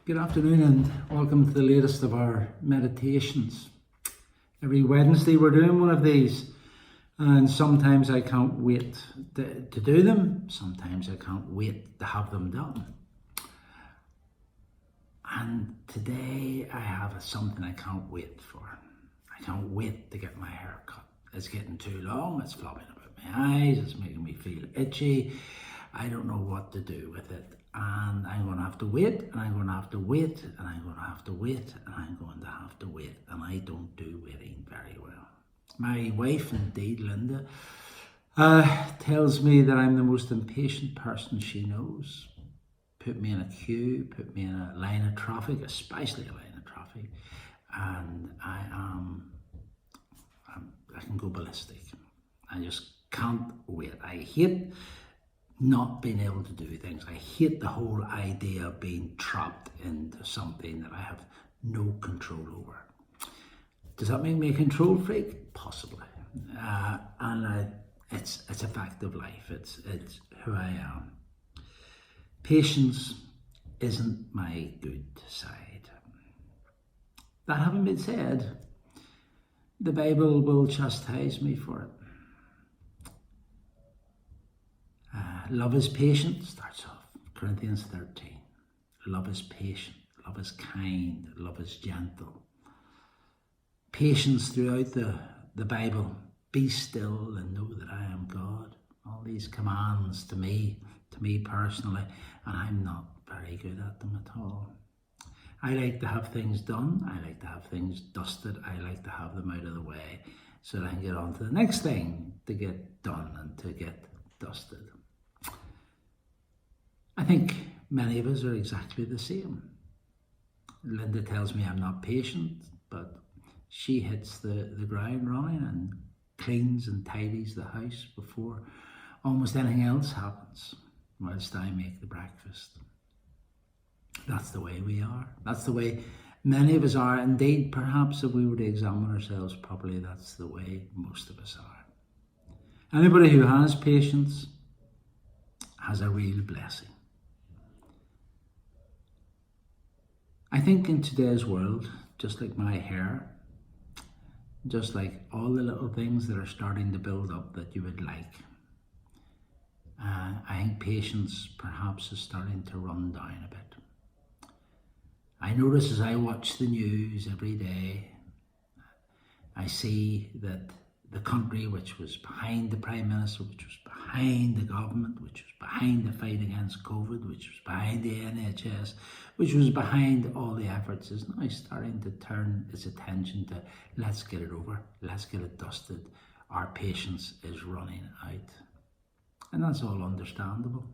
Good afternoon and welcome to the latest of our meditations. Every Wednesday we're doing one of these, and sometimes I can't wait to do them, sometimes I can't wait to have them done. And today I have something I can't wait for. I can't wait to get my hair cut. It's getting too long, it's flopping about my eyes, it's making me feel itchy. I don't know what to do with it. And I'm going to have to wait, and I'm going to have to wait, and I'm going to have to wait, and I'm going to have to wait. And I don't do waiting very well. My wife, indeed, Linda, tells me that I'm the most impatient person she knows. Put me in a queue, put me in a line of traffic, especially a line of traffic, and I can go ballistic. I just can't wait. I hate not being able to do things. I hate the whole idea of being trapped into something that I have no control over. Does that make me a control freak? Possibly. It's a fact of life. It's who I am. Patience isn't my good side. That having been said, the Bible will chastise me for it. Love is patient, starts off, Corinthians 13. Love is patient, love is kind, love is gentle. Patience throughout the Bible. Be still and know that I am God. All these commands to me personally, and I'm not very good at them at all. I like to have things done, I like to have things dusted, I like to have them out of the way so that I can get on to the next thing to get done and to get dusted. I think many of us are exactly the same. Linda tells me I'm not patient, but she hits the ground running and cleans and tidies the house before almost anything else happens, whilst I make the breakfast. That's the way we are. That's the way many of us are. Indeed, perhaps if we were to examine ourselves properly, that's the way most of us are. Anybody who has patience has a real blessing. I think in today's world, just like my hair, just like all the little things that are starting to build up that you would like, I think patience perhaps is starting to run down a bit. I notice as I watch the news every day, I see that the country which was behind the Prime Minister, which was behind the government, which was behind the fight against COVID, which was behind the NHS, which was behind all the efforts, is now starting to turn its attention to let's get it over, let's get it dusted. Our patience is running out. And that's all understandable.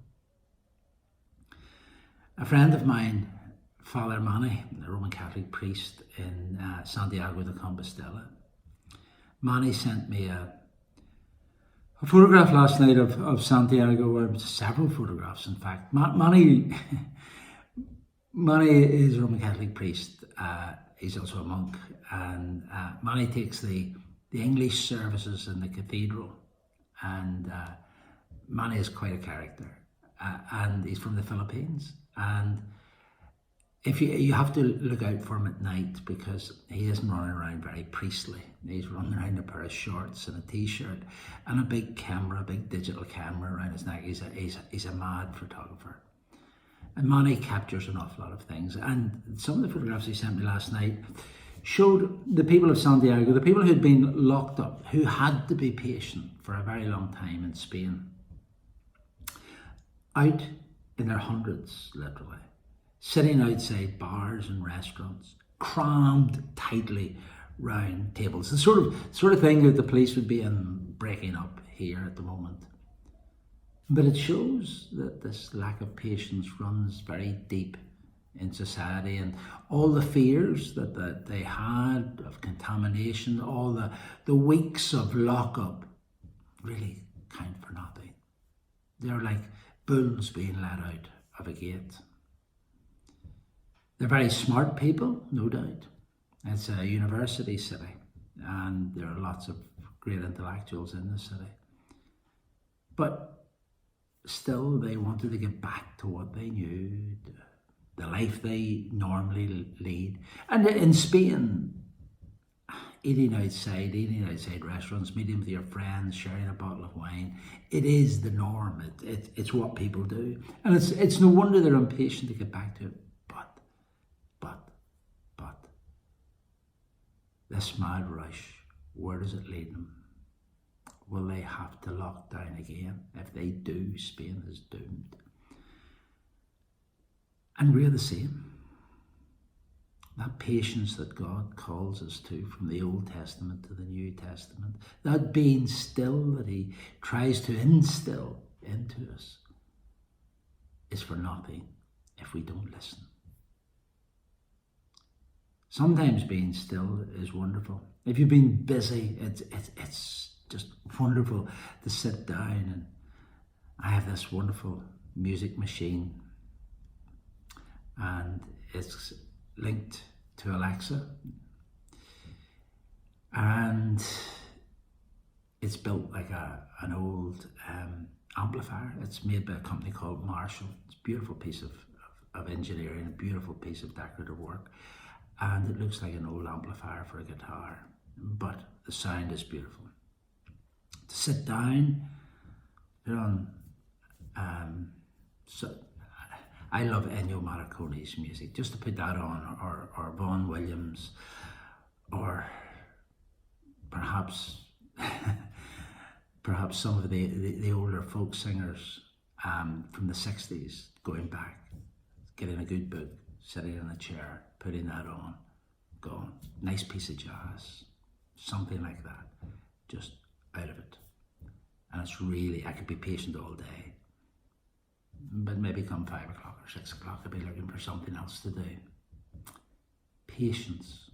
A friend of mine, Father Manny, a Roman Catholic priest in Santiago de Compostela, Manny sent me a photograph last night of Santiago, or several photographs in fact. Manny is a Roman Catholic priest, he's also a monk, and Manny takes the English services in the cathedral, and Manny is quite a character, and he's from the Philippines, and if you have to look out for him at night because he isn't running around very priestly. He's running around in a pair of shorts and a t-shirt and a big camera, a big digital camera around his neck. He's a mad photographer. And Manny captures an awful lot of things. And some of the photographs he sent me last night showed the people of Santiago, the people who'd been locked up, who had to be patient for a very long time in Spain, out in their hundreds, literally, sitting outside bars and restaurants, crammed tightly round tables. The sort of thing that the police would be breaking up here at the moment. But it shows that this lack of patience runs very deep in society, and all the fears that they had of contamination, all the weeks of lockup really count for nothing. They're like bulls being let out of a gate. They're very smart people, no doubt. It's a university city, and there are lots of great intellectuals in the city. But still, they wanted to get back to what they knew, the life they normally lead. And in Spain, eating outside restaurants, meeting with your friends, sharing a bottle of wine, it is the norm. It's what people do. And it's no wonder they're impatient to get back to it. But, this mad rush, where does it lead them? Will they have to lock down again? If they do, Spain is doomed. And we're the same. That patience that God calls us to from the Old Testament to the New Testament, that being still that he tries to instill into us, is for nothing if we don't listen. Sometimes being still is wonderful. If you've been busy, it's just wonderful to sit down. And I have this wonderful music machine, and it's linked to Alexa, and it's built like an old amplifier. It's made by a company called Marshall. It's a beautiful piece of engineering, a beautiful piece of decorative work, and it looks like an old amplifier for a guitar, but the sound is beautiful. To sit down, put on I love Ennio Morricone's music, just to put that on, or Vaughan Williams, or perhaps some of the older folk singers from the 60s, going back, getting a good book, sitting in a chair, putting that on, going, nice piece of jazz, something like that, just out of it. And it's really, I could be patient all day, but maybe come 5 o'clock or 6 o'clock, I'll be looking for something else to do. Patience.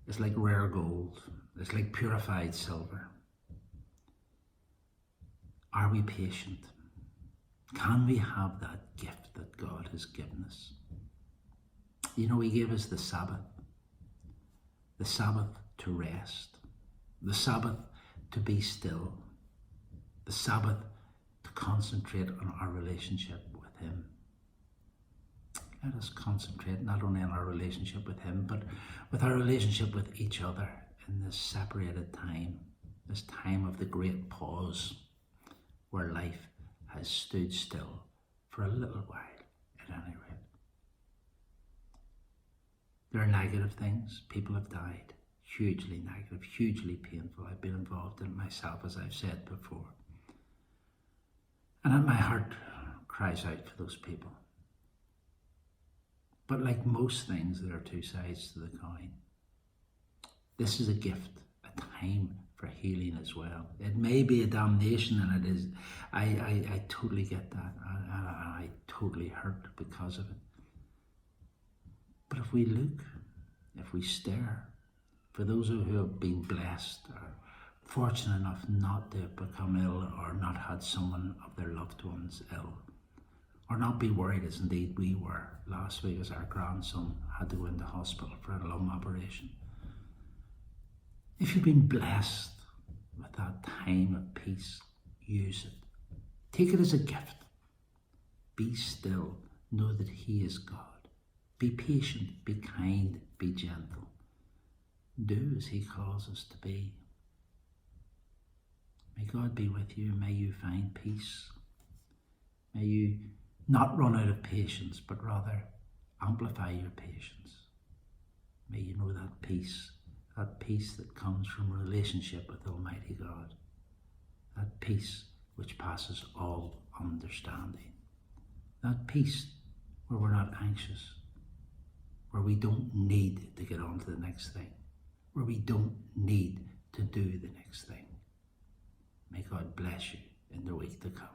It's like rare gold. It's like purified silver. Are we patient? Can we have that gift that God has given us? You know, he gave us the Sabbath to rest, the Sabbath to be still, the Sabbath to concentrate on our relationship with him. Let us concentrate not only on our relationship with him, but with our relationship with each other in this separated time, this time of the great pause, where life has stood still for a little while, at any rate. There are negative things. People have died. Hugely negative, hugely painful. I've been involved in it myself, as I've said before. And my heart cries out for those people. But like most things, there are two sides to the coin. This is a gift, a time for healing as well. It may be a damnation, and it is. I totally get that. I totally hurt because of it. But if we look, if we stare, for those who have been blessed or fortunate enough not to have become ill, or not had someone of their loved ones ill, or not be worried as indeed we were last week as our grandson had to go into hospital for a lung operation. If you've been blessed with that time of peace, use it. Take it as a gift. Be still. Know that he is God. Be patient, be kind, be gentle. Do as he calls us to be. May God be with you. May you find peace. May you not run out of patience, but rather amplify your patience. May you know that peace that comes from a relationship with Almighty God. That peace which passes all understanding. That peace where we're not anxious, where we don't need to get on to the next thing, where we don't need to do the next thing. May God bless you in the week to come.